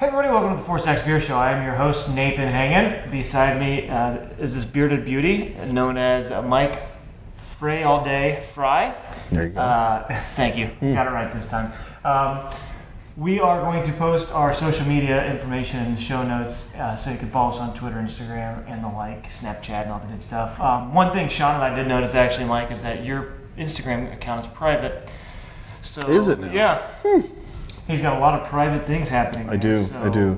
Hey everybody, welcome to the Four Stacks Beer Show. I am your host, Nathan Hangen. Beside me is this bearded beauty known as Mike Fray All Day Fry. There you go. Thank you. Got it right this time. We are going to post our social media information in the show notes so you can follow us on Twitter, Instagram, and the like, Snapchat, and all the good stuff. One thing Sean and I did notice actually, Mike, is that your Instagram account is private. So, is it now? Yeah. He's got a lot of private things happening. I do. A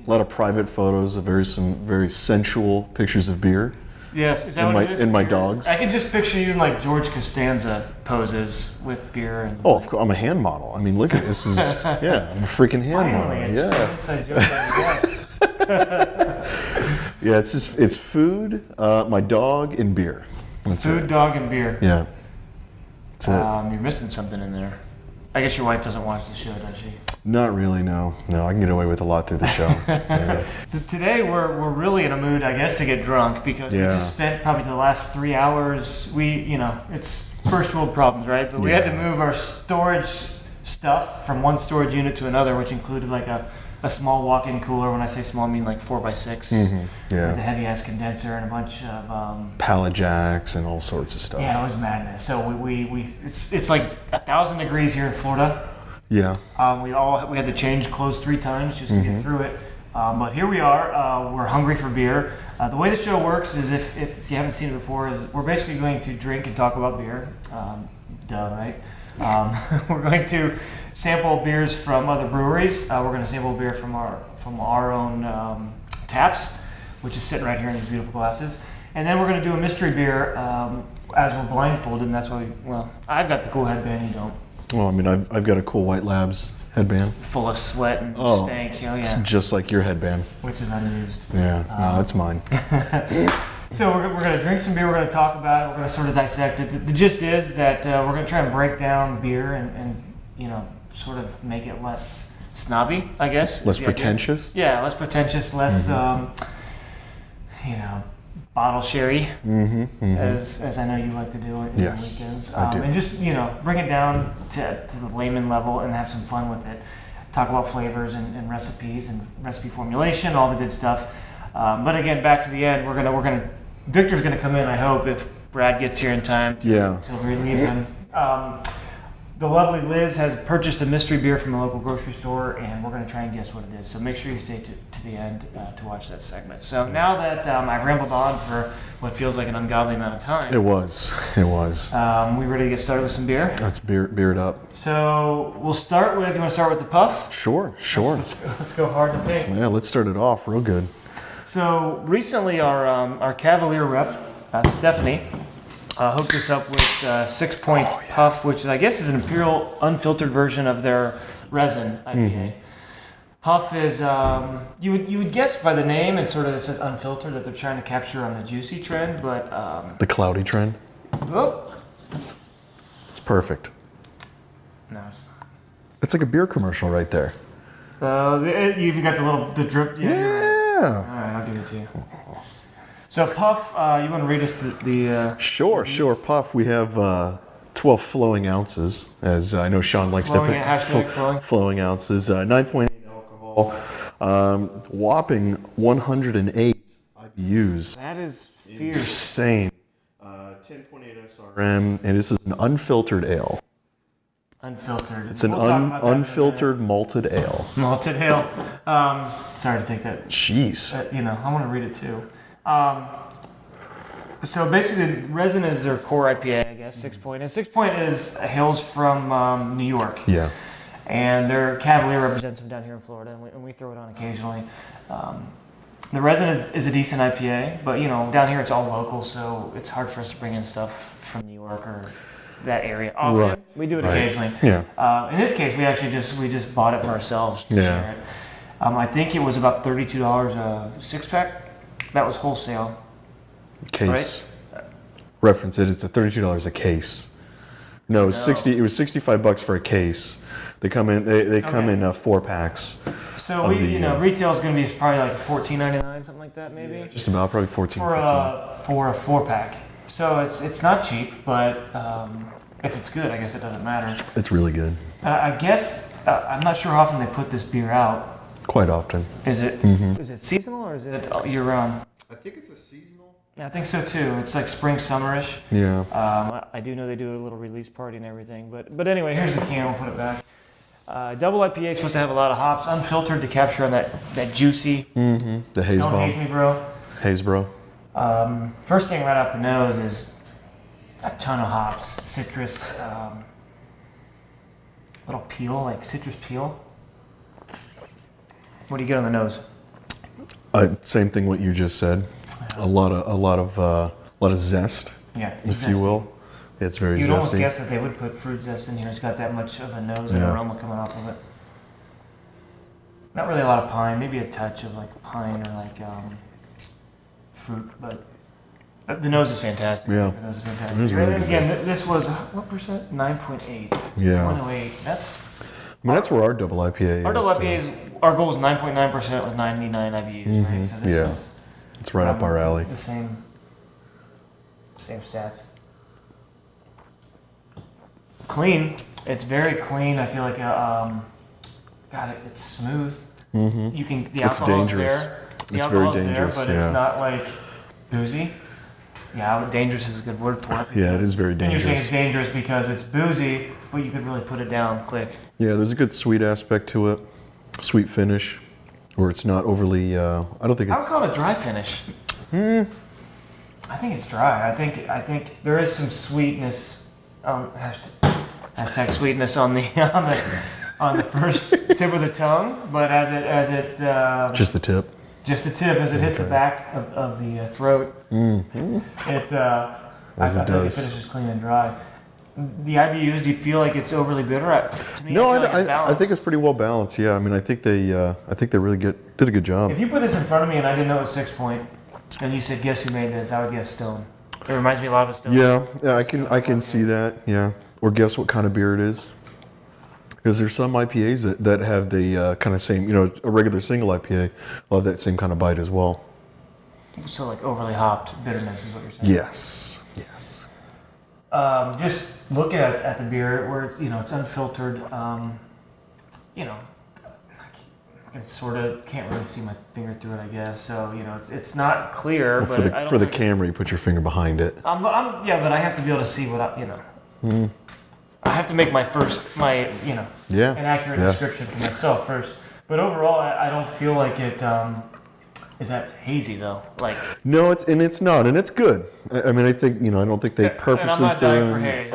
lot of private photos of some very sensual pictures of beer. Yes, is that what it is? And my dogs. I can just picture you in like George Costanza poses with beer and. Oh, of course, I'm a hand model. I mean, look at this. I'm a freaking hand model. Yeah, it's food, my dog, and beer. That's food, it. dog, and beer. Yeah. That's it. You're missing something in there. I guess your wife doesn't watch the show, does she? Not really, no. No, I can get away with a lot through the show. Yeah. So today we're really in a mood, I guess, to get drunk because we just spent probably the last 3 hours. It's first world problems, right? But we had to move our storage stuff from one storage unit to another, which included like a small walk-in cooler. When I say small, I mean like 4x6 with a heavy-ass condenser and a bunch of pallet jacks and all sorts of stuff. Yeah, it was madness. So it's like 1,000 degrees here in Florida. Yeah. We had to change clothes 3 times just to get through it. But here we are. We're hungry for beer. The way the show works is if you haven't seen it before, is we're basically going to drink and talk about beer. Right? We're going to sample beers from other breweries. We're going to sample beer from our own taps, which is sitting right here in these beautiful glasses. And then we're going to do a mystery beer as we're blindfolded, and that's why I've got the cool headband, you don't. Well, I mean, I've got a cool White Labs headband. Full of sweat and stank. It's just like your headband. Which is unused. Yeah, no, it's mine. So we're going to drink some beer, we're going to talk about it, we're going to sort of dissect it. The gist is that we're going to try and break down beer and sort of make it less snobby, I guess. Less pretentious? Yeah, less pretentious, less, bottle sherry, as I know you like to do it in the weekends. I do. And just, bring it down to the layman level and have some fun with it. Talk about flavors and recipes and recipe formulation, all the good stuff. But again, back to the end, Victor's gonna come in, I hope, if Brad gets here in time to relieve him. The lovely Liz has purchased a mystery beer from a local grocery store, and we're going to try and guess what it is. So make sure you stay to the end to watch that segment. So now that I've rambled on for what feels like an ungodly amount of time. It was. We ready to get started with some beer? Let's beer it up. So we'll start with, you want to start with the puff? Sure. Let's go hard to paint. Yeah, let's start it off real good. So recently our Cavalier rep, Stephanie, hooked us up with 6 Points Puff, which I guess is an Imperial unfiltered version of their resin IPA. Puff is, you would guess by the name and sort of it says unfiltered that they're trying to capture on the juicy trend, but... the cloudy trend? Oh! It's perfect. No, it's not. It's like a beer commercial right there. You've got the drip? Yeah. All right, I'll give it to you. So Puff, you want to read us the Sure. Puff, we have 12 flowing ounces, as I know Sean likes to flowing ounces. 9.8 alcohol, whopping 108 IBUs. That is fierce. Insane. 10.8 SRM, and this is an unfiltered ale. Unfiltered. It's an unfiltered malted ale. Malted ale. Sorry to take that. Jeez. I want to read it too. So basically, resin is their core IPA, I guess. 6 Point. And 6 Point hails from New York. Yeah. And their Cavalier represents them down here in Florida, and we throw it on occasionally. The resin is a decent IPA, but down here it's all local, so it's hard for us to bring in stuff from New York or that area often. Right. We do it occasionally. Yeah. In this case, we just bought it for ourselves to share it. I think it was about $32 a 6-pack. That was wholesale. Case. Right? Reference it. It's $32 a case. No, it was $65 for a case. They come in. They come in 4-packs. So retail is going to be probably like $14.99, something like that, maybe. Yeah, just about probably $14. For a 4-pack. So it's not cheap, but if it's good, I guess it doesn't matter. It's really good. I guess I'm not sure how often they put this beer out. Quite often. Is it is it seasonal or is it year round? I think it's a seasonal. Yeah, I think so too. It's like spring, summerish. Yeah. I do know they do a little release party and everything. But anyway, here's the can. We'll put it back. Double IPA is supposed to have a lot of hops, unfiltered to capture on that juicy. The haze Don't bomb. haze me, bro. Haze bro. First thing right out the nose is a ton of hops, citrus, little peel, like citrus peel. What do you get on the nose? Same thing what you just said. A lot of zest, Yeah, if zesty. you will. It's very You'd zesty. almost guess that they would put fruit zest in here. It's got that much of a nose and aroma coming off of it. Not really a lot of pine, maybe a touch of like pine or like fruit, but the nose is fantastic. Yeah. The nose is fantastic. It is really And good. again, this was what percent? 9.8. Yeah. 108. That's I mean, that's where our double IPA is. our double too. IPA is. Our goal is 9.9% with 99 IBUs, right? So this Yeah. is It's right up our alley. the same stats. Clean. It's very clean. I feel like it's smooth. You can the It's alcohol's dangerous. there. The It's very alcohol's there, dangerous, but yeah. it's not like boozy. Yeah, dangerous is a good word for it. Yeah, it is very And you're saying dangerous. it's dangerous because it's boozy, but you could really put it down quick. Yeah, there's a good sweet aspect to it. Sweet finish, where it's not overly. I don't think I would it's. call it a dry finish. I think it's dry. I think there is some sweetness. Hashtag sweetness on the first tip of the tongue, but as it Just the tip. just the tip as it hits the back of the throat, it I As it think does. it finishes clean and dry. The IBUs, do you feel like it's overly bitter? To me, No, I feel like it's I balanced. think it's pretty well balanced. Yeah, I mean, I think they really did a good job. If you put this in front of me and I didn't know it was 6 point, and you said, "Guess who made this?" I would guess Stone. It reminds me a lot of Stone. Yeah, I can see that. Yeah, or guess what kind of beer it is? Because there's some IPAs that have the kind of same, a regular single IPA will have that same kind of bite as well. So like overly hopped bitterness is what you're saying. Yes. Just looking at the beer, where it's unfiltered. It sort of can't really see my finger through it, I guess. So it's not clear. Well, but I don't for the think- camera, you put your finger behind it. yeah, but I have to be able to see what I have to make an accurate Yeah. description for myself first. But overall, I don't feel like it. Is that hazy though? Like No, it's not, and it's good. I mean, I think I don't think they And I'm purposely not dying for haze.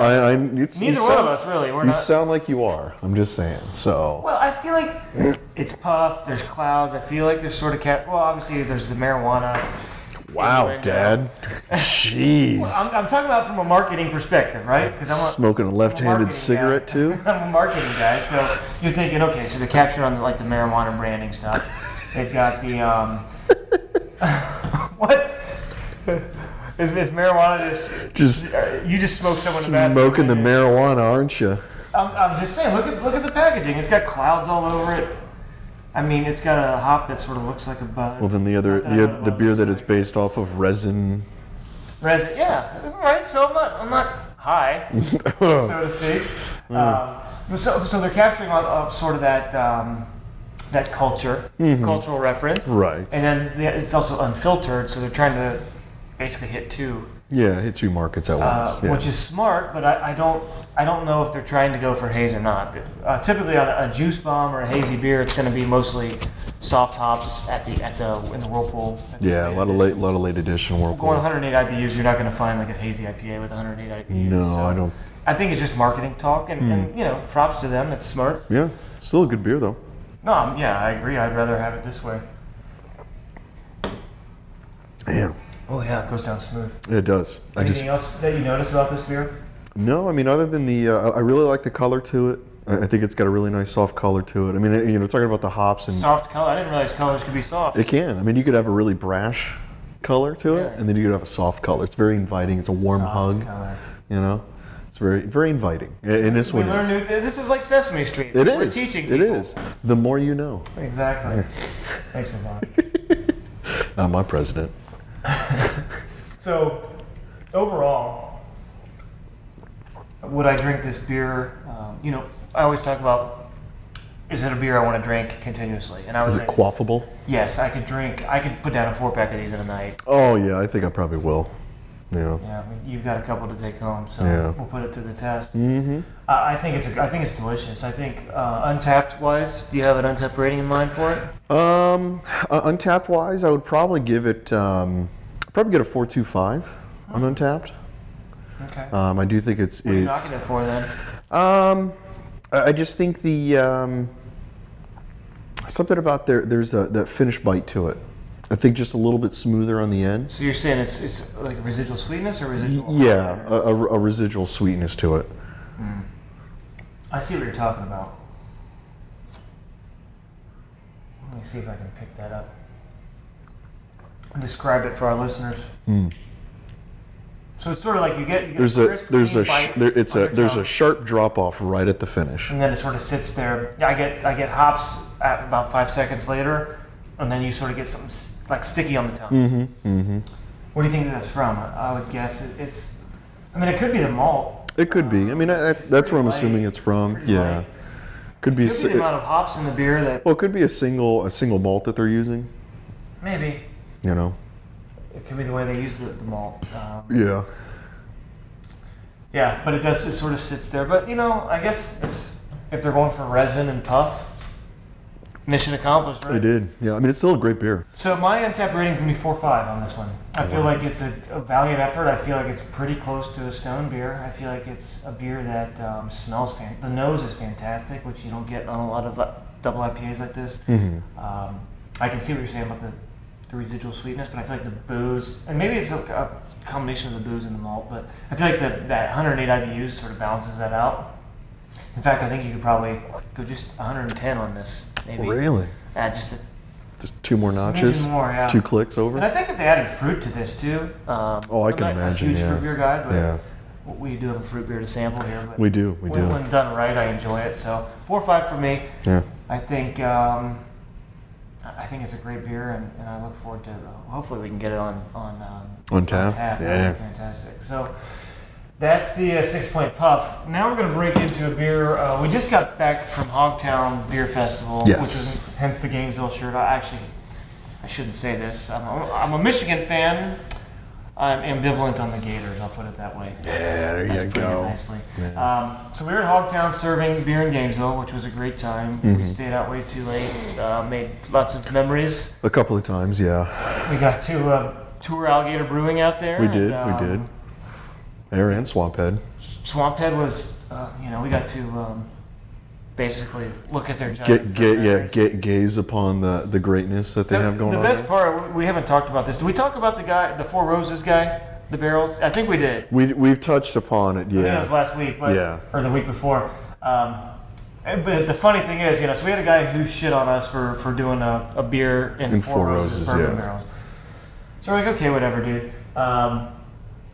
Neither one of us really. We're You not. sound like you are. I'm just saying. So. Well, I feel like it's puffed. There's clouds. I feel like there's sort of well, obviously there's the marijuana. Wow, And, Dad. Jeez. I'm talking about from a marketing perspective, right? Because Smoking a left-handed marketing cigarette guy. too. I'm a marketing guy, so you're thinking, okay, so they're capturing on the marijuana branding stuff. They've got the what? Is marijuana Just you just smoked someone in the bathroom? smoking the marijuana, aren't you? I'm just saying, look at the packaging. It's got clouds all over it. I mean, it's got a hop that sort of looks like a bud. Well, then the beer that is based off of resin. Resin, yeah, right. So I'm not high, so to speak. So they're capturing sort of that cultural reference, Right. And then it's also unfiltered, so they're trying to basically hit two. Yeah, hit two markets at once. Yeah. Which is smart, but I don't know if they're trying to go for haze or not. Typically on a juice bomb or a hazy beer, it's going to be mostly soft hops in the whirlpool. Yeah, a lot of late edition Going whirlpool. 108 IBUs, you're not going to find like a hazy IPA with 108 IBUs. No, so I don't. I think it's just marketing talk, and props to them. It's smart. Yeah, still a good beer though. No, I agree. I'd rather have it this way. Man, Oh yeah, it goes down smooth. it does. Anything else that you notice about this beer? No, I mean, other than I really like the color to it. I think it's got a really nice soft color to it. I mean, talking about the hops and Soft color. I didn't realize colors could be soft. it can. I mean, you could have a really brash color to it, Yeah. and then you could have a soft color. It's very inviting. It's a warm Soft hug. color. It's very, very inviting. And this We one learn is. new. This is like Sesame Street. It We're is. teaching It people. is. The more you know. Exactly. Thanks a lot. Not my president. So, overall, would I drink this beer? I always talk about is it a beer I want to drink continuously? And I was Is it quaffable? Yes, I could put down a 4-pack of these in a night. Oh yeah, I think I probably will. Yeah. Yeah, I mean, you've got a couple to take home, so we'll put it to the test. Mm-hmm. I think it's delicious. I think Untapped wise, do you have an Untapped rating in mind for it? Untapped wise, I would probably give it probably get a 4.25 on Untapped. Okay. I do think it's. What are you knocking it for then? I just think the something about there's that finish bite to it. I think just a little bit smoother on the end. So you're saying it's like a residual sweetness or residual? Yeah, a residual sweetness to it. Mm. I see what you're talking about. Let me see if I can pick that up and describe it for our listeners. Mm. So it's sort of like you get there's a sharp drop off right at the finish, and then it sort of sits there. I get hops at about 5 seconds later, and then you sort of get something like sticky on the tongue. Mm-hmm, mm-hmm. What do you think that's from? I would guess it's. I mean, it could be the malt. It could be. I mean, that's where I'm assuming it's from. Yeah, light. could be. It could be the amount of hops in the beer that. Well, it could be a single malt that they're using. Maybe. You know. It could be the way they use the malt. Yeah. Yeah, but it sort of sits there. But, I guess if they're going for resin and puff, mission accomplished, right? It did. Yeah, I mean, it's still a great beer. So my Untapped rating is going to be 4.5 on this one. I feel like it's a valiant effort. I feel like it's pretty close to a stone beer. I feel like it's a beer that smells fantastic. The nose is fantastic, which you don't get on a lot of double IPAs like this. Mm-hmm. I can see what you're saying about the residual sweetness, but I feel like the booze, and maybe it's a combination of the booze and the malt, but I feel like that 108 IBUs sort of balances that out. In fact, I think you could probably go just 110 on this, maybe. Really? Just 2 more notches? Maybe more, yeah. 2 clicks over? And I think if they added fruit to this too. I can imagine, I'm not a huge fruit beer guy, but we do have a fruit beer to sample here. But we do. When done right, I enjoy it. So 4.5 for me. Yeah. I think it's a great beer, and I look forward to hopefully we can get it on tap. That Yeah. would be fantastic. So that's the 6 Point Puff. Now we're going to break into a beer. We just got back from Hogtown Beer Festival, yes. which is hence the Gainesville shirt. I shouldn't say this. I'm a Michigan fan. I'm ambivalent on the Gators, I'll put it that way. Yeah, there you go. Nicely. Yeah. So we were at Hogtown serving beer in Gainesville, which was a great time. Mm-hmm. We stayed out way too late, made lots of memories. A couple of times, yeah. We got to tour Alligator Brewing out there. We did. There and Swamphead. Swamphead was, we got to basically look at their giant gaze upon the greatness that they have going on. The best part, we haven't talked about this. Did we talk about the guy, the Four Roses guy, the barrels? I think we did. We've touched upon it, yeah. I think it was last week, or the week before. But the funny thing is, so we had a guy who shit on us for doing a beer in Four Roses bourbon barrels. So we're like, okay, whatever, dude.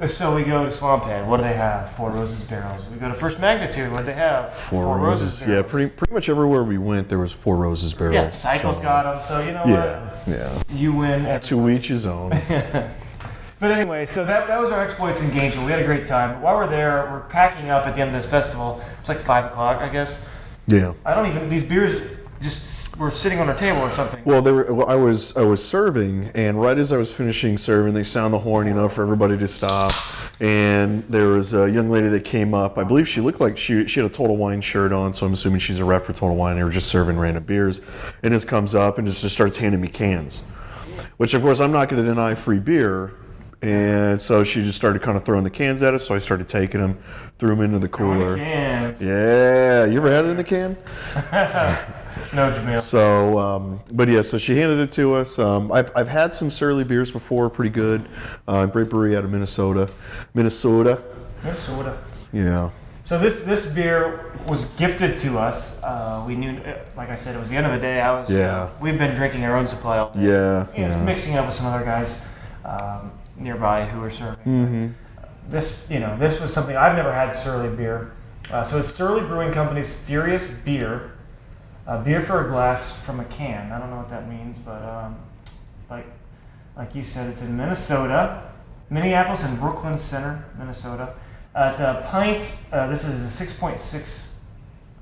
So we go to Swamphead. What do they have? Four Roses barrels. We go to First Magnitude. What do they have? Four Roses barrels. Yeah, pretty much everywhere we went, there was Four Roses barrels. Yeah, Cycle's got them. So you know what? Yeah. You win. To each his own. But anyway, so that was our exploits in Gainesville. We had a great time. But while we're there, we're packing up at the end of this festival. It's like 5 o'clock, I guess. Yeah. These beers just were sitting on our table or something. Well, I was serving, and right as I was finishing serving, they sound the horn, for everybody to stop. And there was a young lady that came up. I believe she looked like she had a Total Wine shirt on, so I'm assuming she's a rep for Total Wine. They were just serving random beers, and just comes up and just starts handing me cans, which of course I'm not going to deny free beer. And so she just started kind of throwing the cans at us, so I started taking them, threw them into the cooler. Cans. Yeah, you ever had it in the can? No, Jamil. So, so she handed it to us. I've had some Surly beers before, pretty good. Great brewery out of Minnesota. Yeah. So this beer was gifted to us. We knew, like I said, it was the end of the day. We've been drinking our own supply all day. Yeah. Mixing it up with some other guys nearby who were serving. Mm-hmm. This was something I've never had. Surly beer. So it's Surly Brewing Company's Furious Beer. Beer for a glass from a can. I don't know what that means, but like you said, it's in Minneapolis and Brooklyn Center, Minnesota. It's a pint. This is a 6.6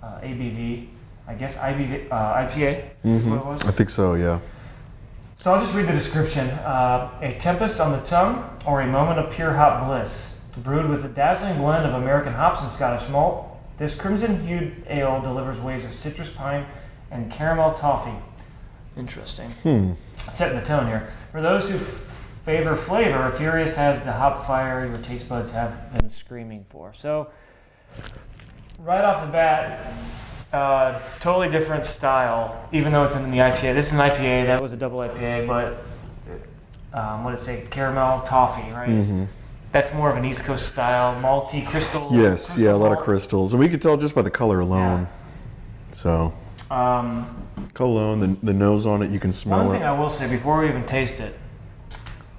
ABV. I guess IPA is what it was. I think so, yeah. So I'll just read the description. A tempest on the tongue, or a moment of pure hop bliss. Brewed with a dazzling blend of American hops and Scottish malt, this crimson-hued ale delivers waves of citrus pine and caramel toffee. Interesting. Setting the tone here. For those who favor flavor, Furious has the hop fire your taste buds have been screaming for. So, right off the bat, totally different style, even though it's in the IPA. This is an IPA, that was a double IPA, but what did it say? Caramel toffee, right? That's more of an East Coast style, malty, crystal. Yes, crystal yeah, a lot malt. of crystals. And we could tell just by the color alone. Yeah. So, cologne, the nose on it, you can smell it. One thing I will say before we even taste it,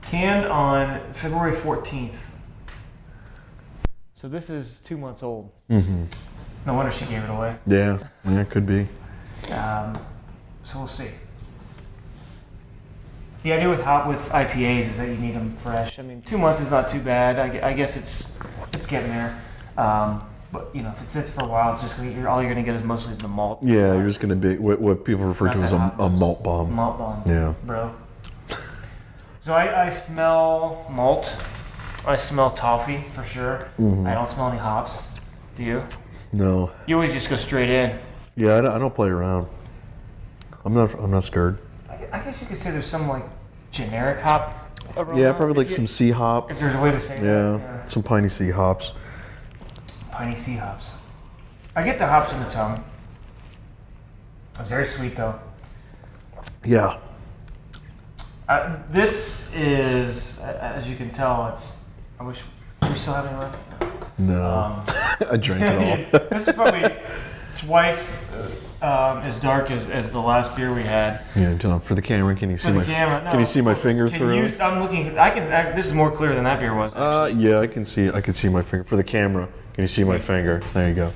canned on February 14th. So this is 2 months old. No wonder she gave it away. Yeah, it could be. So we'll see. The idea with IPAs is that you need them fresh. I mean, 2 months is not too bad. I guess it's getting there. But if it sits for a while, it's just all you're gonna get is mostly the malt. Yeah, you're just gonna be what people refer to as a malt bomb. Malt bomb. Yeah. Bro. So I smell malt. I smell toffee for sure. I don't smell any hops. Do you? No. You always just go straight in. Yeah, I don't play around. I'm not scared. I guess you could say there's some like generic hop aroma. Yeah, probably like some sea hop. If there's a way to say that. Yeah, some piney sea hops. Piney sea hops. I get the hops in the tongue. It's very sweet though. Yeah. This is, as you can tell, I wish we still have any left. No. I drank it all. This is probably twice as dark as the last beer we had. Yeah, for the camera, can you see can you see my finger through it? I'm looking. This is more clear than that beer was. Yeah, I can see my finger for the camera. Can you see my finger? There you go.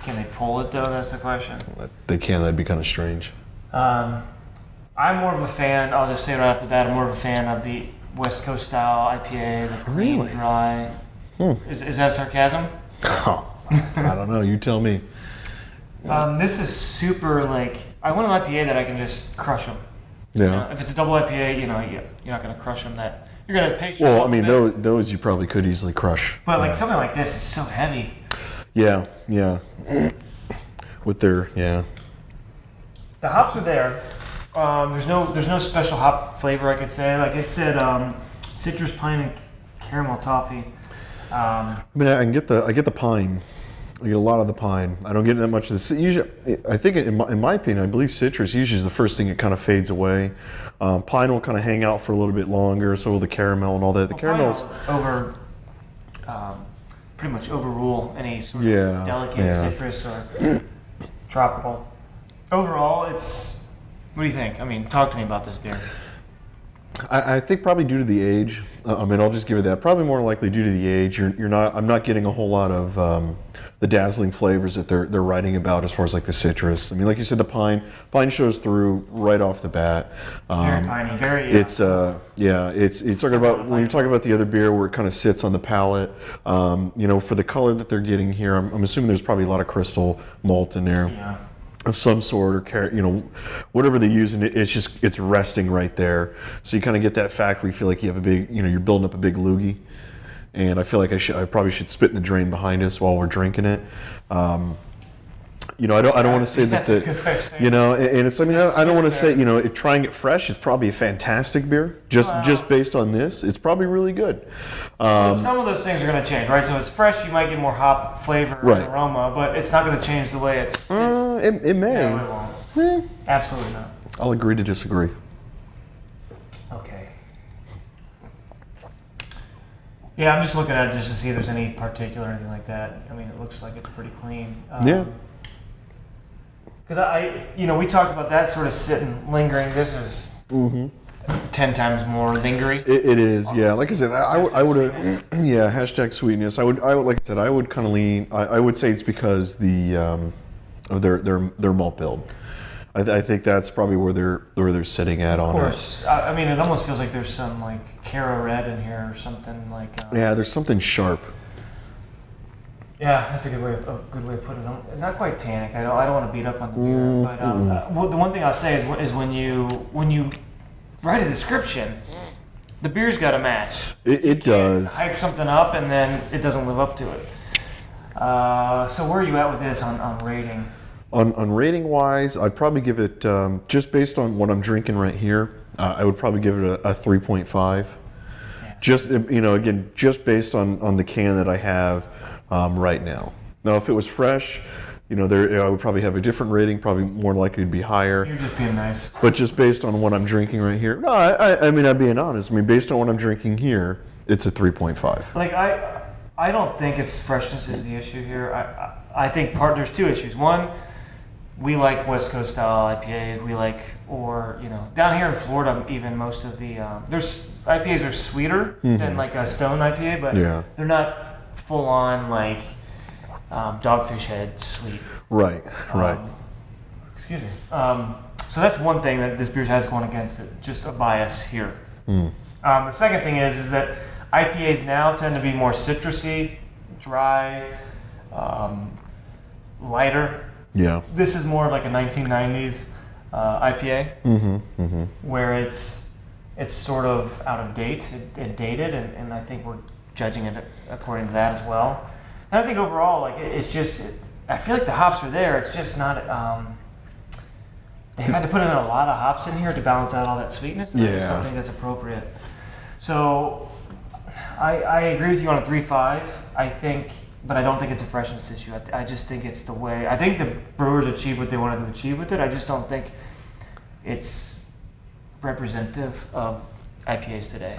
Can they pull it though? That's the question. They can. That'd be kind of strange. I'm more of a fan. I'll just say right off the bat, I'm more of a fan of the West Coast style IPA, the clean, dry. Is that sarcasm? I don't know. You tell me. This is super I want an IPA that I can just crush them. Yeah. If it's a double IPA, you're not going to crush them. You're going to pace yourself. Well, I mean, those you probably could easily crush. But something like this is so heavy. Yeah. With their The hops are there. There's no special hop flavor I could say. Like it said, citrus pine and caramel toffee. I mean, I get the pine. I get a lot of the pine. I don't get that much of this. Usually, I think in my opinion, I believe citrus usually is the first thing that kind of fades away. Pine will kind of hang out for a little bit longer. So will the caramel and all that. The caramels pretty much overrule any sort of delicate citrus or tropical. Overall, what do you think? I mean, talk to me about this beer. I think probably due to the age. I mean, I'll just give it that. Probably more likely due to the age. I'm not getting a whole lot of the dazzling flavors that they're writing about as far as like the citrus. I mean, like you said, the pine shows through right off the bat. Very piney, very. It's talking about when you're talking about the other beer where it kind of sits on the palate. For the color that they're getting here, I'm assuming there's probably a lot of crystal malt in there. Yeah. Of some sort, or whatever they use, and it's resting right there. So you kind of get that fact where you feel like you have a big, you're building up a big loogie, and I feel like I probably should spit in the drain behind us while we're drinking it. I don't want to say that and it's. I mean, I don't want to say trying it fresh is probably a fantastic beer. Just based on this, it's probably really good. Some of those things are going to change, right? So it's fresh, you might get more hop flavor and aroma, but it's not going to change the way it's. It may. No, it won't. Absolutely not. I'll agree to disagree. Okay. Yeah, I'm just looking at it just to see if there's any particular or anything like that. I mean, it looks like it's pretty clean. Yeah. Because we talked about that sort of sitting, lingering. This is 10 times more lingering. It is, yeah. Like I said, I would have, hashtag sweetness. I would, like I said, I would kind of lean. I would say it's because of their malt build. I think that's probably where they're sitting at on it. Of course. I mean, it almost feels like there's some Cara Red in here or something like. Yeah, there's something sharp. Yeah, that's a good way of putting it. Not quite tannic. I don't want to beat up on the beer, but well, the one thing I'll say is when you write a description, the beer's got to match. It does. Hype something up and then it doesn't live up to it. So where are you at with this on rating? On rating wise, I'd probably give it, just based on what I'm drinking right here, I would probably give it a 3.5. Yeah. Just, again, just based on the can that I have right now. Now, if it was fresh, I would probably have a different rating, probably more likely to be higher. You're just being nice. But just based on what I'm drinking right here, no, I'm being honest. Based on what I'm drinking here, it's a 3.5. Like, I don't think it's freshness is the issue here. I think there's two issues. One, we like West Coast style IPAs. We like, down here in Florida, even most of the there's IPAs are sweeter than like a Stone IPA, but they're not full on like Dogfish Head sweet. Right. Excuse me. So that's one thing that this beer has going against it, just a bias here. The second thing is that IPAs now tend to be more citrusy, dry, lighter. Yeah. This is more like a 1990s IPA, where it's sort of out of date and dated, and I think we're judging it according to that as well. And I think overall, like I feel like the hops are there. It's just not. They had to put in a lot of hops in here to balance out all that sweetness. And I just don't think that's appropriate. So I agree with you on a 3.5. I think, but I don't think it's a freshness issue. I just think it's the way. I think the brewers achieved what they wanted to achieve with it. I just don't think it's representative of IPAs today.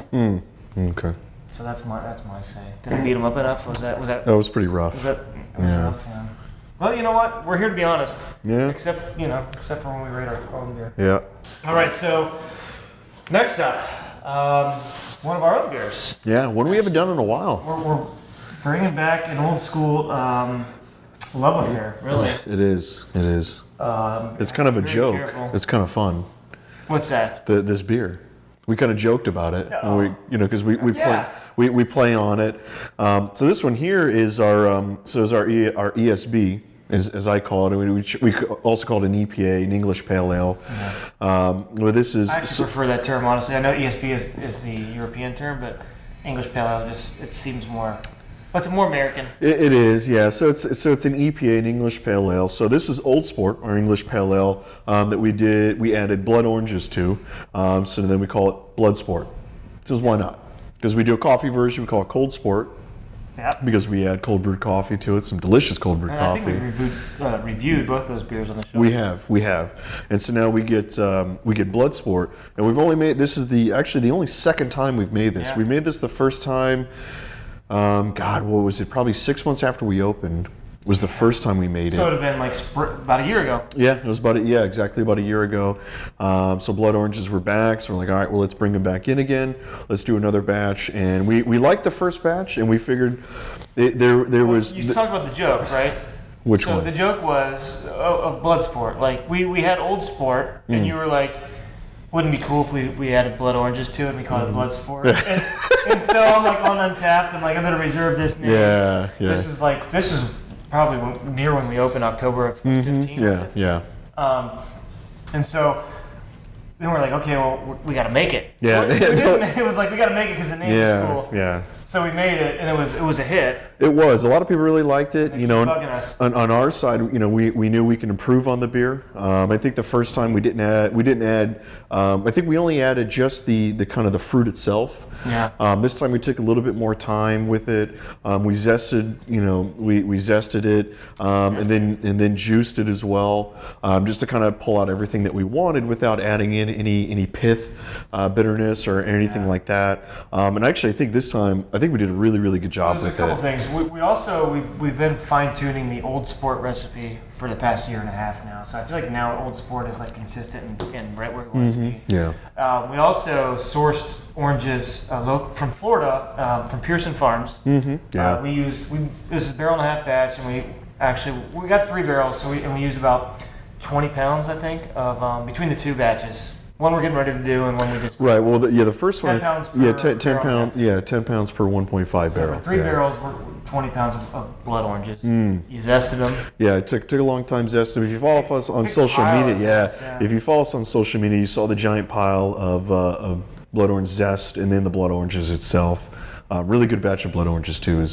Okay. So that's my say. Did I beat them up enough? Was that? That was pretty rough. Was rough, yeah. Well, you know what? We're here to be honest. Yeah. Except for when we rate our own beer. Yeah. All right. So next up, one of our own beers. Yeah. One we haven't done in a while. We're bringing back an old school love affair. Really. It is. It's kind of a joke. Careful. It's kind of fun. What's that? This beer. We kind of joked about it, because we play on it. So this one here is our our ESB, as I call it. We also call it an EPA, an English Pale Ale. This is. I actually prefer that term, honestly. I know ESB is the European term, but English Pale Ale it seems more. But it's more American. It is, yeah. So it's an EPA, an English Pale Ale. So this is Old Sport, our English Pale Ale that we added blood oranges to. So then we call it Blood Sport. Because why not? Because we do a coffee version, we call it Cold Sport. Yeah. Because we add cold brewed coffee to it, some delicious cold brewed coffee. I think we reviewed both those beers on the show. We have, and so now we get Blood Sport, and we've only made this is actually the only second time we've made this. Yeah. We made this the first time. What was it? Probably 6 months after we opened was the first time we made it. So it would have been like about a year ago. Yeah, it was exactly about a year ago. So blood oranges were back. So we're like, all right, well, let's bring them back in again. Let's do another batch. And we liked the first batch, and we figured there was. You talked about the joke, right? Which one? So the joke was of Blood Sport. Like we had Old Sport, and you were like, wouldn't it be cool if we added blood oranges to it and we called it Blood Sport? and so I'm like on Untapped. I'm like, I'm gonna reserve this name. Yeah. This is probably near when we opened, October of 15. Yeah. And so then we're like, okay, well, we got to make it. Yeah. It was like we got to make it because the name is cool. Yeah. So we made it, and it was a hit. It was. A lot of people really liked it. Bugging us. On our side, we knew we could improve on the beer. I think the first time we didn't add. I think we only added just the kind of the fruit itself. Yeah. This time we took a little bit more time with it. We zested, we zested it, and then juiced it as well, just to kind of pull out everything that we wanted without adding in any pith, bitterness or anything like that. And actually, I think this time, we did a really, really good job with it. There's a couple things. We've been fine tuning the Old Sport recipe for the past year and a half now. So I feel like now Old Sport is like consistent and right where it wants to be. Yeah. We also sourced oranges from Florida, from Pearson Farms. Yeah. This is a barrel and a half batch, and we got 3 barrels, so we used about 20 pounds, I think, of between the two batches One we're getting ready to do, and one we just Right. Well, the first 10 one. pounds per Yeah, 10 barrel, pound. yes. Yeah, 10 pounds per 1.5 barrel. For 3 barrels, we're 20 pounds of blood oranges. You zested them. Yeah, it took a long time zesting. If you follow us on social media, if you follow us on social media, you saw the giant pile of blood orange zest, and then the blood oranges itself. Really good batch of blood oranges too.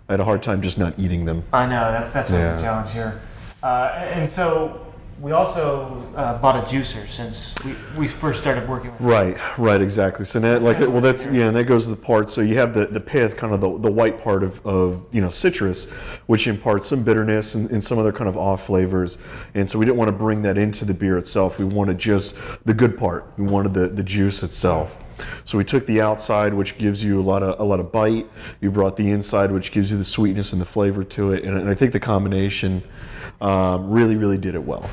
I had a hard time just not eating them. I know that's what's the challenge here, and so. We also bought a juicer since we first started working with it. Right, exactly. So that, and that goes to the part. So you have the pith, kind of the white part of citrus, which imparts some bitterness and some other kind of off flavors. And so we didn't want to bring that into the beer itself. We wanted just the good part. We wanted the juice itself. So we took the outside, which gives you a lot of bite. You brought the inside, which gives you the sweetness and the flavor to it. And I think the combination really did it well.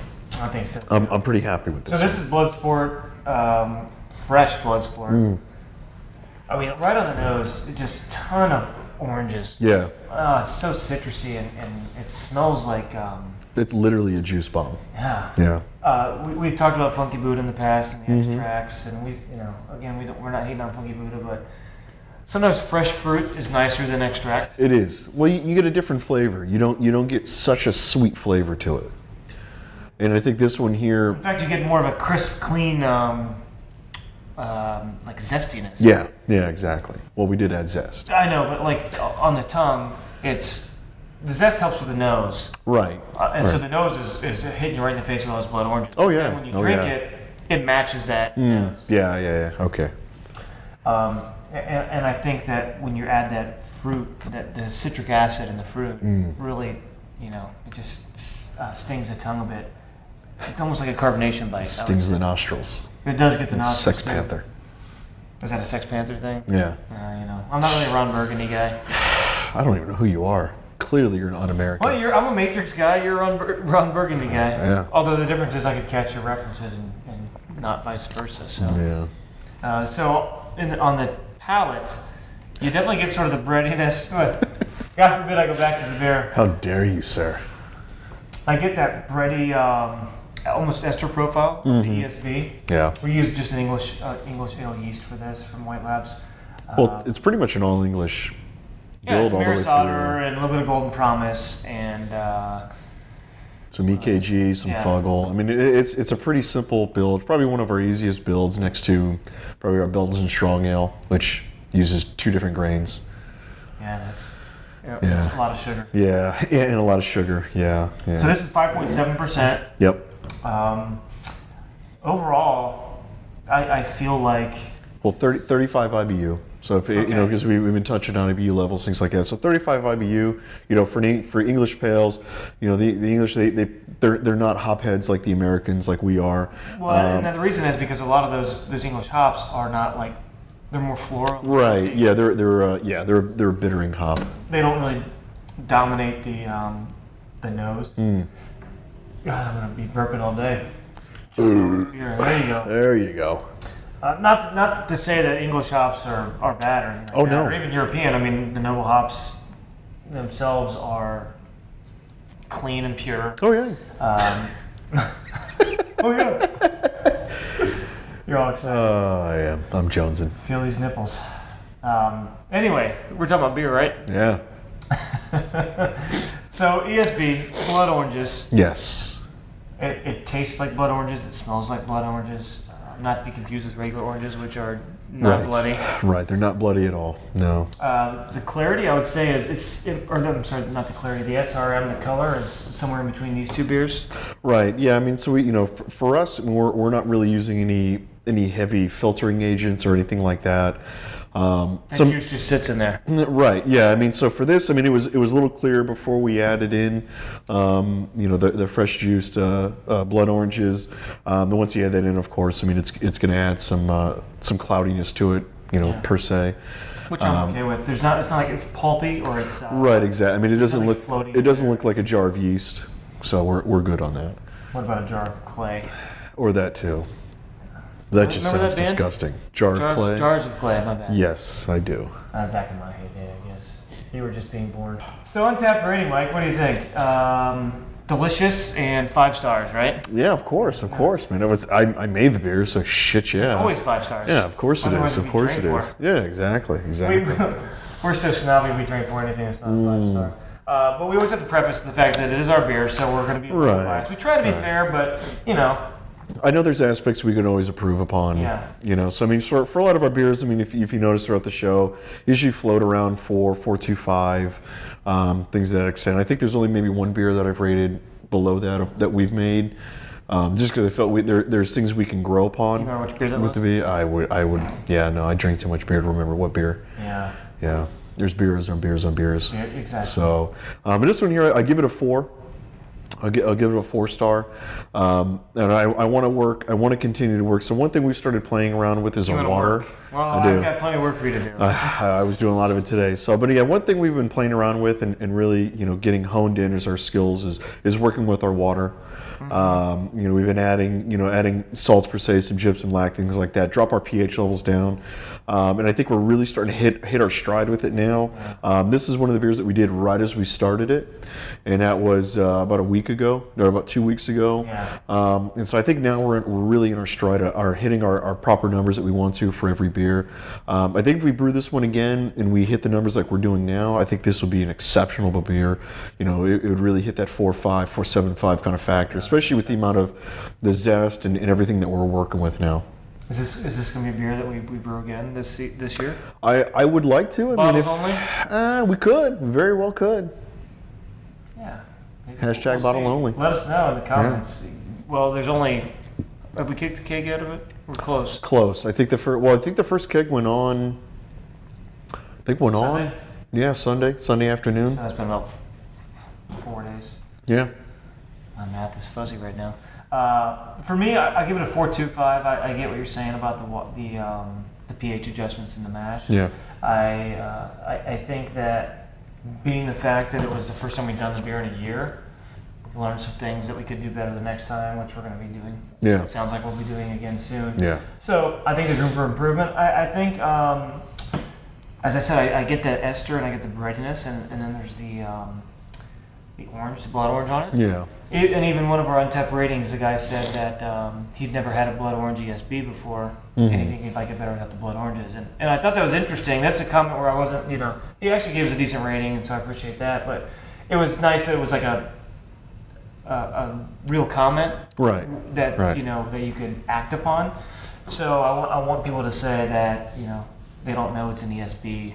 I think so. I'm pretty happy with this. So this is Bloodsport, fresh Bloodsport. I mean, right on the nose, just a ton of oranges. Yeah. It's so citrusy, and it smells like. It's literally a juice bomb. Yeah. We've talked about Funky Buddha in the past and the extracts, and we're not hating on Funky Buddha, but sometimes fresh fruit is nicer than extract. It is. Well, you get a different flavor. You don't get such a sweet flavor to it. And I think this one here. In fact, you get more of a crisp, clean, like zestiness. Yeah, exactly. Well, we did add zest. I know, but like on the tongue, the zest helps with the nose. Right. So the nose is hitting you right in the face with all those blood oranges. Oh yeah. And when you drink it, it matches that nose. Yeah. Okay. And I think that when you add that fruit, the citric acid in the fruit, really, it just stings the tongue a bit. It's almost like a carbonation bite. Stings the nostrils. It does get the nostrils. Sex Panther. Is that a Sex Panther thing? Yeah. I'm not really a Ron Burgundy guy. I don't even know who you are. Clearly, you're an un-American. Well, I'm a Matrix guy. You're a Ron Burgundy guy. Yeah. Although the difference is I could catch your references and not vice versa. So. Yeah. So on the palate, you definitely get sort of the breadiness. God forbid I go back to the beer. How dare you, sir? I get that bready, almost ester profile, ESB. Yeah. We use just an English ale yeast for this from White Labs. Well, it's pretty much an all English build it's all the way Maris through. Otter and a little bit of Golden Promise and some EKG, some Fuggle. I mean, it's a pretty simple build. Probably one of our easiest builds, next to probably our Belgian Strong Ale, which uses 2 different grains. Yeah, that's a lot of sugar. Yeah, and a lot of sugar. Yeah. So this is 5.7%. Yep. Overall, I feel like 35 IBU. So if because we've been touching on IBU levels, things like that. So 35 IBU. For English pales, the English they're not hop heads like the Americans, like we are. Well, and the reason is because a lot of those English hops are not like. They're more floral. Right. Yeah. They're a bittering hop. They don't really dominate the nose. God, I'm gonna be burping all day. There you go. There you go. Not to say that English hops are bad or anything like that, no. or even European. I mean, the noble hops themselves are clean and pure. Oh yeah. Oh yeah. You're all excited. I am. I'm jonesing. Feel these nipples. Anyway, we're talking about beer, right? Yeah. So ESB, blood oranges. Yes. It tastes like blood oranges. It smells like blood oranges. Not to be confused with regular oranges, which are not bloody. Right, they're not bloody at all. No. The clarity, I would say, I'm sorry, not the clarity. The SRM, the color, is somewhere in between these 2 beers. Right. Yeah. I mean, so we, for us, we're not really using any heavy filtering agents or anything like that. Juice just sits in there. Right. Yeah. I mean, so for this, I mean, it was a little clearer before we added in, the fresh juiced blood oranges. And once you add that in, of course, I mean, it's going to add some cloudiness to it, per se. Which I'm okay with. It's not like it's pulpy or it's right. Exactly. I mean, it doesn't look floating. It doesn't look like a jar of yeast, so we're good on that. What about a jar of clay? Or that too. That just sounds disgusting. Jar of clay? Jars of clay, my bad. Yes, I do. Back in my heyday, I guess. You were just being born. So Untapped rating, Mike, what do you think? delicious and 5 stars, right? Yeah, of course, man. I made the beer, so shit, yeah. It's always 5 stars. Yeah, of course it is. Of course it is. Yeah, exactly. We're so snobby, we drink for anything that's not a 5 star. But we always have to preface the fact that it is our beer, so we're going to be biased. We try to be fair, but I know there's aspects we can always improve upon. Yeah. So I mean, for a lot of our beers, I mean, if you notice throughout the show, usually float around 4.25, things to that extent. I think there's only maybe one beer that I've rated below that we've made, just because I felt there's things we can grow upon. You remember which beer that was? I would. Yeah, no, I drink too much beer to remember what beer. Yeah. There's beers on beers on beers. Yeah, exactly. So, but this one here, I give it a 4. I'll give it a 4 star, and I want to continue to work. So one thing we started playing around with is our water. Well, I've got plenty of work for you to do. I was doing a lot of it today. So, but yeah, one thing we've been playing around with and really, getting honed in as our skills is working with our water. We've been adding salts per se, some gypsum, lac, things like that. Drop our pH levels down, and I think we're really starting to hit our stride with it now. This is one of the beers that we did right as we started it, and that was about a week ago, or about 2 weeks ago. And so I think now we're really in our stride, are hitting our proper numbers that we want to for every beer. I think if we brew this one again and we hit the numbers like we're doing now, I think this will be an exceptional beer. It would really hit that 4.5, 4.75 kind of factor, especially with the amount of the zest and everything that we're working with now. Is this going to be a beer that we brew again this year? I would like to. Bottles only? We could. We very well could. Yeah. Hashtag bottle only. Let us know in the comments. Yeah. Well, there's only... Have we kicked the keg out of it? We're close. Close. I think the first keg went on... Sunday? Yeah, Sunday afternoon. So that's been about 4 days. Yeah. My math is fuzzy right now. For me, I give it a 4.25. I get what you're saying about the pH adjustments in the mash. Yeah. I think that being the fact that it was the first time we've done the beer in a year, we learned some things that we could do better the next time, which we're going to be doing. Yeah. It sounds like we'll be doing again soon. Yeah. So I think there's room for improvement. I think, as I said, I get that ester and I get the breadiness, and then there's the orange, the blood orange on it. Yeah. And even one of our untapped ratings, the guy said that he'd never had a blood orange ESB before. Anything if I get better without the blood oranges. And I thought that was interesting. That's a comment where I wasn't, he actually gave us a decent rating, and so I appreciate that. But it was nice that it was like a real comment. Right. That, that you could act upon. So I want people to say that, they don't know it's an ESB.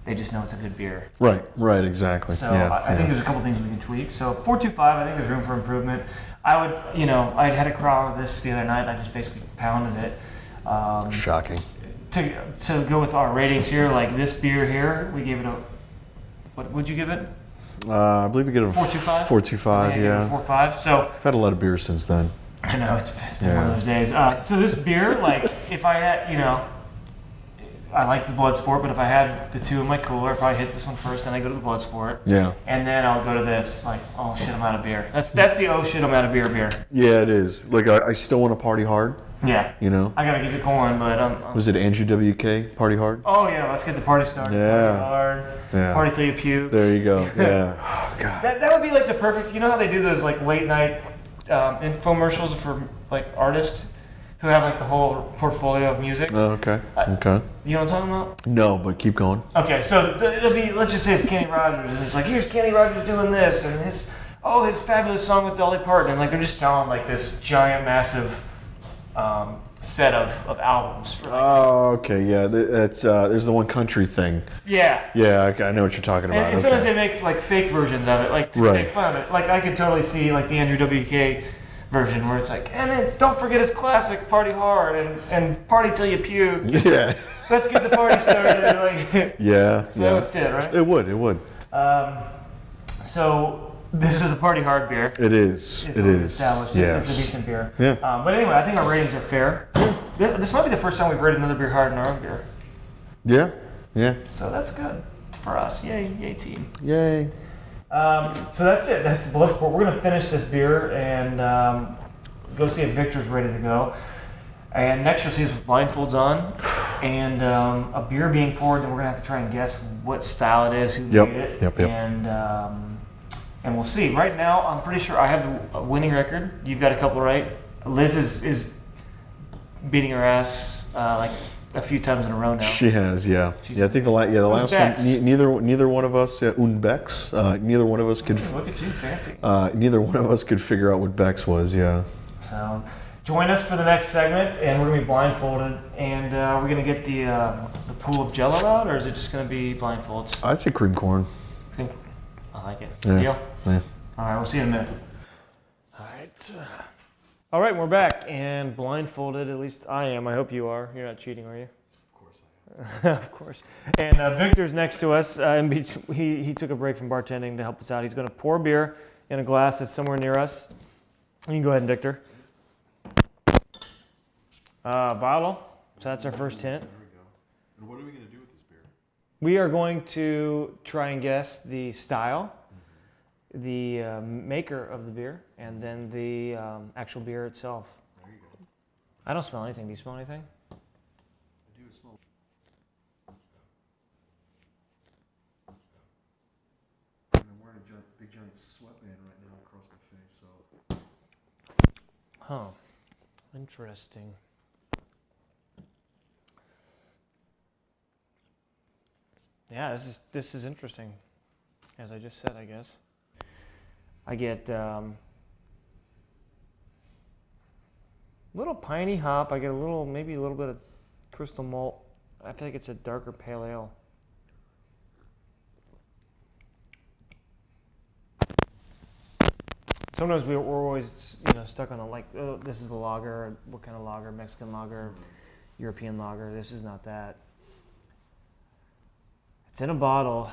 They just know it's a good beer. Right, exactly. So I think there's a couple things we can tweak. So 4.25, I think there's room for improvement. I would, I had a crowd of this the other night, and I just basically pounded it. Shocking. To go with our ratings here, like this beer here, we gave it what would you give it? I believe we get a 4.25. 4.25, yeah. 4.5. So I've had a lot of beers since then. I know it's been one of those days. So this beer, like if I had, I like the Bloodsport, but if I had the two in my cooler, I'd probably hit this one first, then I go to the Bloodsport. Yeah. And then I'll go to this, like, oh shit, I'm out of beer. That's the oh shit, I'm out of beer. Yeah, it is. Like, I still want to party hard. Yeah. I gotta keep it going, but was it Andrew WK, Party Hard? Oh yeah, let's get the party started. Yeah. Party hard. Yeah. Party till you puke. There you go. Yeah. Oh, God. That would be like the perfect, how they do those like late night infomercials for like artists who have like the whole portfolio of music. Oh, okay. Okay. You know what I'm talking about? No, but keep going. Okay, so it'll be, let's just say it's Kenny Rogers, and it's like, here's Kenny Rogers doing this, and his fabulous song with Dolly Parton, and like they're just selling like this giant, massive set of albums. For, like, okay, yeah, that's there's the one country thing. Yeah. Yeah, okay, I know what you're talking about. And sometimes they make like fake versions of it, like to make fun of it. Like I could totally see like the Andrew WK version where it's like, and then don't forget his classic Party Hard and Party Till You Puke. Yeah. Let's get the party started. Like, yeah. So that would fit, right? It would. So this is a Party Hard beer. It is. It is. Established. Yes. It's a decent beer. Yeah. But anyway, I think our ratings are fair. This might be the first time we've rated another beer higher than our own beer. Yeah. Yeah. So that's good for us. Yay team. Yay. So that's it. That's the Bloodsport. We're going to finish this beer and go see if Victor's ready to go. And next you'll see us with blindfolds on and a beer being poured. Then we're going to have to try and guess what style it is, who made it. Yep. And and we'll see. Right now, I'm pretty sure I have the winning record. You've got a couple right. Liz is beating her ass like a few times in a row now. She has, yeah. I think the last one. Neither one of us Bex. Neither one of us could. Look at you, fancy. Neither one of us could figure out what Bex was. Yeah. So, join us for the next segment, and we're gonna be blindfolded, and we're gonna get the pool of Jello out, or is it just gonna be blindfolds? I'd say cream corn. I like it. Yeah. Deal? Yeah. All right, we'll see you in a minute. All right, we're back and blindfolded. At least I am. I hope you are. You're not cheating, are you? Of course I am. Of course. And Victor's next to us. He took a break from bartending to help us out. He's going to pour beer in a glass that's somewhere near us. You can go ahead, Victor. Bottle. So that's our first hint. There we go. And what are we going to do with this beer? We are going to try and guess the style, the maker of the beer, and then the actual beer itself. There you go. I don't smell anything. Do you smell anything? I do smell. I'm wearing a big giant sweatband right now across my face, so. Huh. Interesting. Yeah, this is interesting. As I just said, I guess. I get little piney hop. I get maybe a little bit of crystal malt. I feel like it's a darker pale ale. Sometimes we're always stuck on this is the lager. What kind of lager? Mexican lager, European lager. This is not that. It's in a bottle.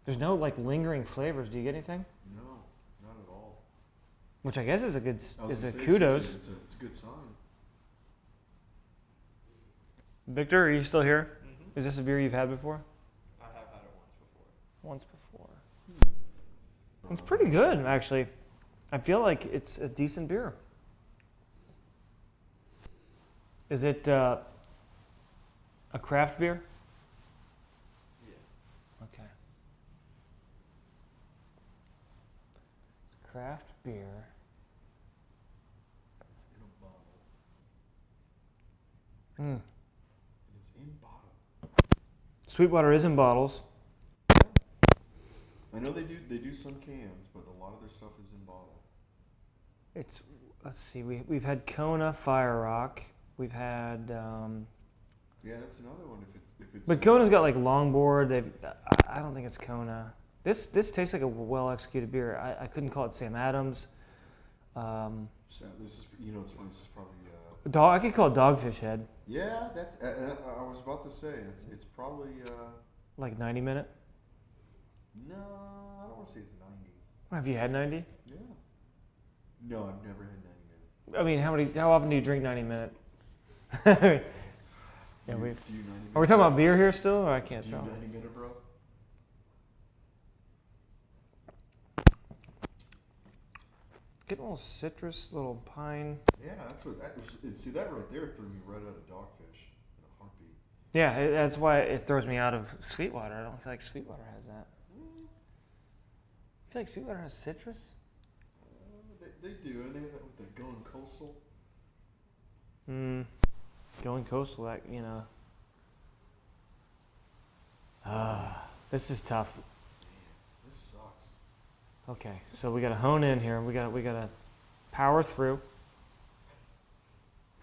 There's no lingering flavors. Do you get anything? No, not at all. Which I guess is a It's kudos. a good sign. Victor, are you still here? Mm-hmm. Is this a beer you've had before? I have had it once before. It's pretty good, actually. I feel like it's a decent beer. Is it a craft beer? Yeah. Okay. It's craft beer. It's in a bottle. Mm. It's in bottle. Sweetwater is in bottles. I know they do some cans, but a lot of their stuff is in bottle. Let's see, we've had Kona Fire Rock. We've had Yeah, that's another one if it's but Kona's got longboard. I don't think it's Kona. This tastes like a well executed beer. I couldn't call it Sam Adams. So this is it's funny. This is probably I could call it Dogfish Head. Yeah, that's I was about to say it's probably 90 minute. No, I don't want to say it's 90. Have you had 90? Yeah. No, I've never had 90 minute. I mean, how often do you drink 90 minute? Do Yeah, you 90 are we talking about beer here still, or I can't do you tell? 90 minute, bro? Getting a little citrus, little pine. Yeah, that's what that was. See, that right there threw me right out of Dogfish in a heartbeat. Yeah, that's why it throws me out of Sweetwater. I don't feel like Sweetwater has that. I feel like Sweetwater has citrus. They do, and they have that with the Going Coastal. Going coastal, this is tough. Damn, this sucks. Okay, so we got to hone in here. We got to power through.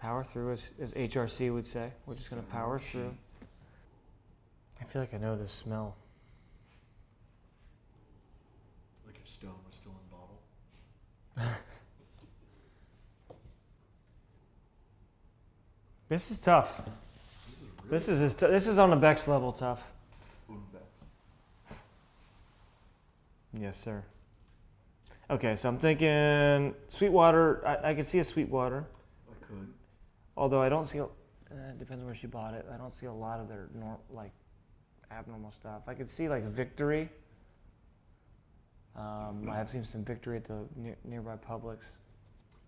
Power through, as HRC would say. We're just going to power through. I feel like I know this smell. Like if Stone was still in bottle. This is tough. This is really This is on the Beck's level tough. Unbex. Yes, sir. Okay, so I'm thinking Sweetwater. I could see a Sweetwater. I could. Although I don't see, it depends where she bought it. I don't see a lot of their abnormal stuff. I could see Victory. I have seen some Victory at the nearby Publix.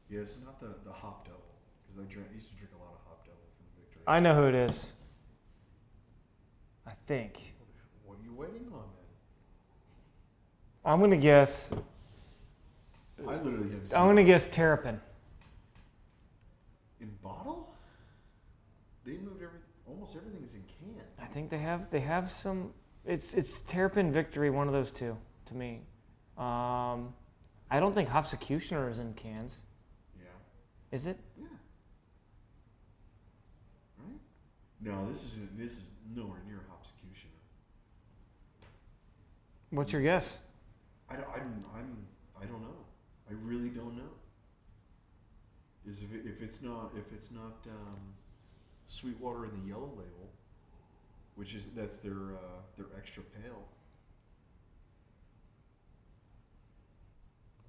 Yeah, it's not the Hop Double, because I used to drink a lot of Hop Double from Victory. I know who it is. I think. What are you waiting on, I'm gonna guess. I literally have. I'm gonna guess terrapin. In bottle? They moved almost everything is in can. I think they have some. It's terrapin victory, one of those two to me. I don't think Hopsecutioner is in cans. Yeah. Is it? Yeah. Right? No, this is nowhere near Hopsecutioner. What's your guess? I don't know. I really don't know. Is if it's not Sweetwater in the yellow label, that's their extra pale.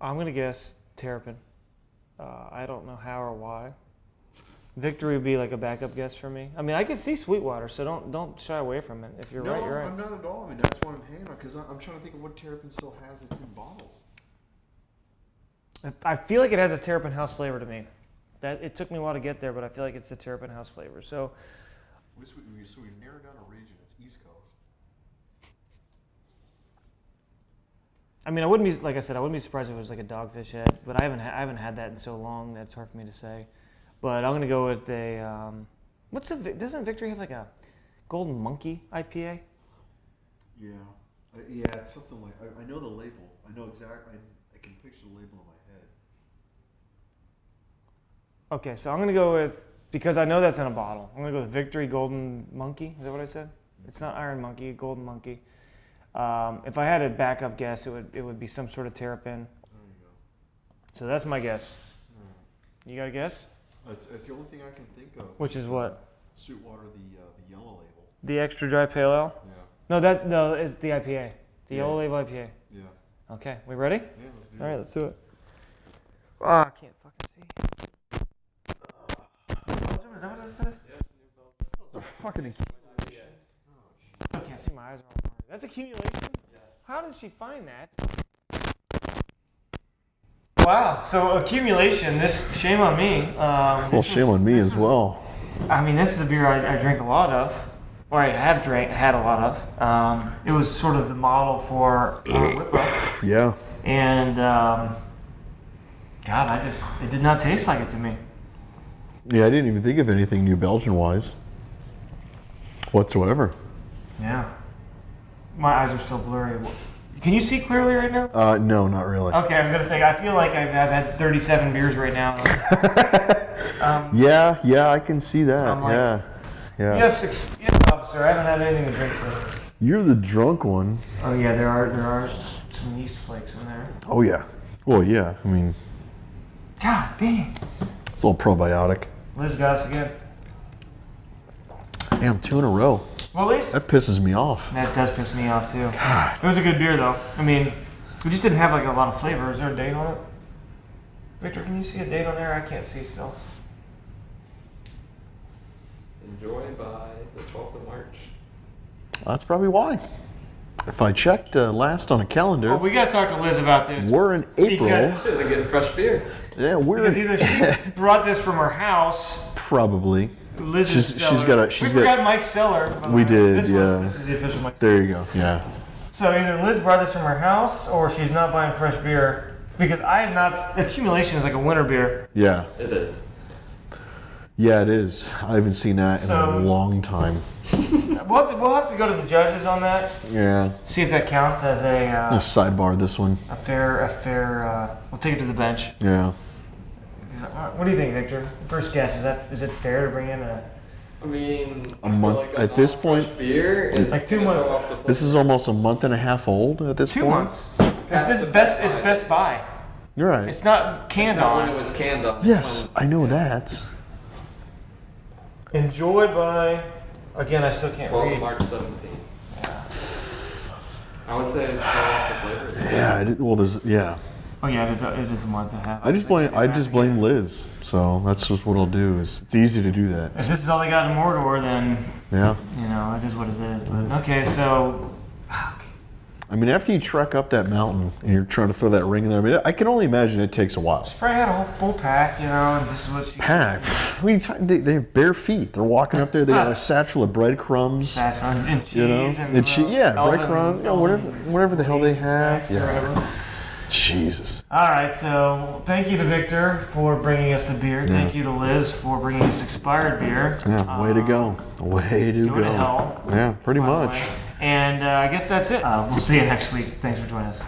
I'm gonna guess terrapin. I don't know how or why. Victory would be like a backup guess for me. I mean, I can see Sweetwater, so don't shy away from it. If you're right, you're right. I'm not at all. I mean, that's why I'm hanging on, because I'm trying to think of what terrapin still has that's in bottle. I feel like it has a terrapin house flavor to me. That it took me a while to get there, but I feel like it's a terrapin house flavor. So we narrowed down a region. It's East Coast. I mean, I wouldn't be, like I said, I wouldn't be surprised if it was like a Dogfish Head, but I haven't had that in so long that it's hard for me to say. But I'm gonna go with a doesn't Victory have like a Golden Monkey IPA? Yeah, it's something like I know the label. I know exactly. I can picture the label in my head. Okay, so I'm gonna go with, because I know that's in a bottle, I'm gonna go with Victory Golden Monkey. Is that what I said? It's not Iron Monkey, Golden Monkey. If I had a backup guess, it would be some sort of terrapin. There you go. So that's my guess. You got a guess? That's the only thing I can think of. Which is what? Sweetwater, the yellow label. The extra dry pale ale? Yeah. No, it's the IPA. The yellow label IPA. Yeah. Okay, we ready? Yeah, let's do it. All right, let's do it. Oh, I can't fucking see. Belgium, is that what it says? That's a fucking accumulation. I can't see, my eyes are all hard. That's accumulation? Yes. How did she find that? Wow, so accumulation, shame on me. Well, shame on me as well. I mean, this is a beer I drink a lot of, or I have had a lot of. It was sort of the model for DIPA. Yeah. And, God, it did not taste like it to me. Yeah, I didn't even think of anything New Belgian-wise whatsoever. Yeah. My eyes are still blurry. Can you see clearly right now? No, not really. Okay, I was going to say, I feel like I've had 37 beers right now. Yeah, I can see that. Like, yeah. Yes, officer, I haven't had anything to drink today. You're the drunk one. Oh yeah, there are some yeast flakes in there. Oh yeah. Well, yeah. I mean, God dang. it's a little probiotic. Liz got us again. Damn, 2 in a row. Well, Liz. That pisses me off. That does piss me off too. God. It was a good beer though. I mean, we just didn't have like a lot of flavor. Is there a date on it? Victor, can you see a date on there? I can't see still. Enjoyed by the 12th of March. That's probably why. If I checked last on a calendar, Well, we got to talk to Liz about this. we're in April. Because- She doesn't get fresh beer. Yeah, we're Because either she brought this from her house. probably. Liz's She's cellar. got We forgot Mike's cellar. by the We way. did, This is the official Mike's. There you go. Yeah. So either Liz brought this from her house, or she's not buying fresh beer. Because I have not. Accumulation is like a winter beer. Yeah. It is. Yeah, it is. I haven't seen that in So- a long time. We'll have to go to the judges on that. Yeah. See if that counts as Let's sidebar this one. a fair. We'll take it to the bench. Yeah. What do you think, Victor? First guess, is it fair to bring in a? I mean, A month- like at this non-fresh point- beer is Like 2 gonna months. go off the flavor. This is almost a month and a half old at this 2 point. months. It's Best Buy. You're right. It's not canned It's not when on. it was canned on. Yes, I know that. Enjoyed by. Again, I still can't 12th of read. March 17th. I would say it's going off the flavor. Yeah. Well, there's yeah. Oh yeah, it is a month and a half. I just blame Liz. So that's just what I'll do. It's easy to do that. If this is all they got in Mordor, then Yeah. it is what it is. But okay, so I mean, after you trek up that mountain and you're trying to throw that ring in there, I mean, I can only imagine it takes a while. She probably had a whole full pack, you know, and this is what she Pack? They have bare feet. They're walking up there. They got a satchel of breadcrumbs. and cheese, you know, and cheese. Yeah, breadcrumbs. You know, whatever the hell they have. Or whatever. Jesus. All right, so thank you to Victor for bringing us the beer. Thank you to Liz for bringing us expired beer. Yeah, way to go. Way to go. To hell, yeah, pretty much. And I guess that's it. We'll see you next week. Thanks for joining us.